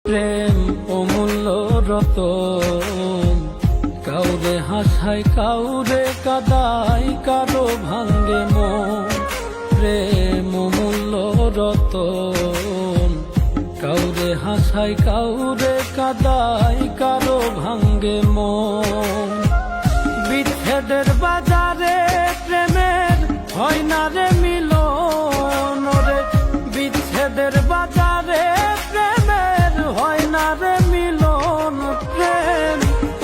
প্রেম অমূল্য রতন, কাউরে হাসায় কাউরে কাদায়, কারো ভাঙ্গে মন। প্রেম অমূল্য রতন, কাউরে হাসায় কাউরে কাদায়, কারো ভাঙ্গে মন। বিচ্ছেদের বাজারে প্রেমের হয় না রে মিলন রে, বিচ্ছেদের বাজারে প্রেমের হয় না রে মিলন। প্রেম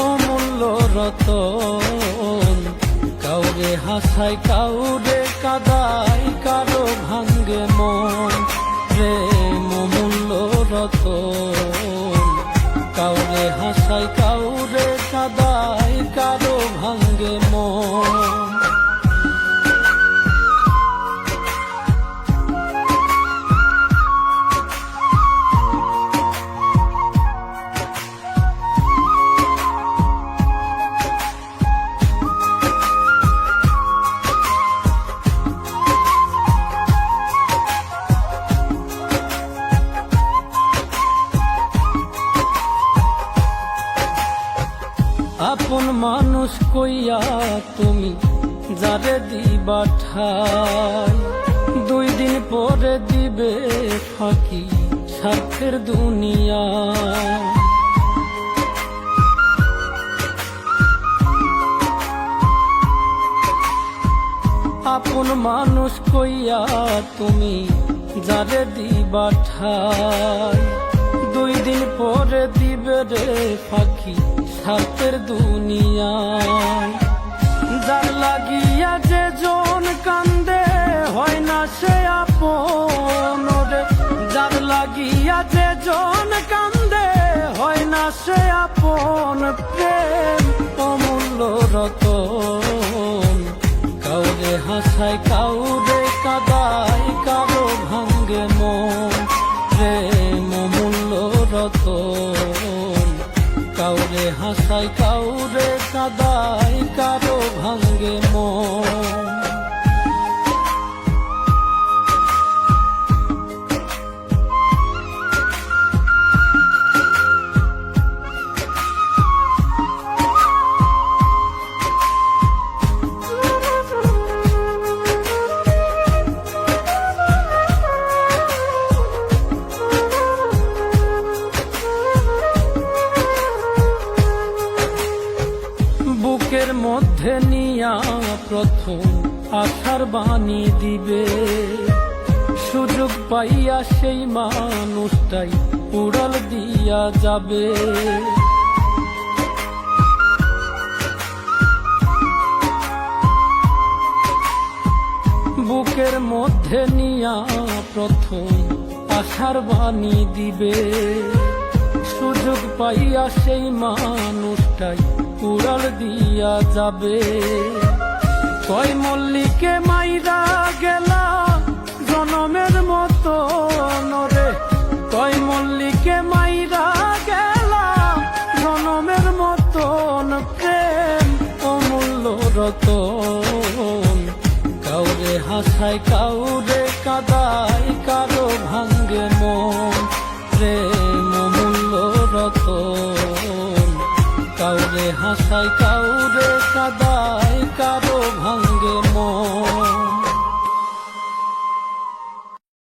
অমূল্য রতন, কাউরে হাসায় কাউরে কাদায়, কারো ভাঙ্গে মন। প্রেম অমূল্য রতন, কাউরে হাসায় কাউরে কাদায়, কারো ভাঙ্গে মন। আপন মানুষ কইয়া তুমি যারে দিবা ঠাই, 2 দিন পরে দিবে ফাঁকি স্বার্থের দুনিয়া। আপন মানুষ কইয়া তুমি যারে দিবা ঠাই, 2 দিন পরে দিবে রে ফাঁকি স্বার্থের দুনিয়ায়। যার লাগিয়া যে জন কান্দে হয় না সে আপন রে, যার লাগিয়া যে জন কান্দে হয় না সে আপন। প্রেম অমূল্য রতন, কাউরে হাসায় কাউরে কাদায়, কারো ভাঙ্গে মন। প্রেম অমূল্য রতন, কাউরে হাসায় কাউরে কাদায়, কারো ভাঙ্গে মন। বুকের মধ্যে নিয়া প্রথম আশার বাণী দিবে, সুযোগ পাইয়া সেই মানুষটাই উড়াল দিয়া যাবে। বুকের মধ্যে নিয়া প্রথম আশার বাণী দিবে, সুযোগ পাইয়া সেই মানুষটাই উড়াল দিয়া যাবে। কয় মল্লিকে মাইরা গেলা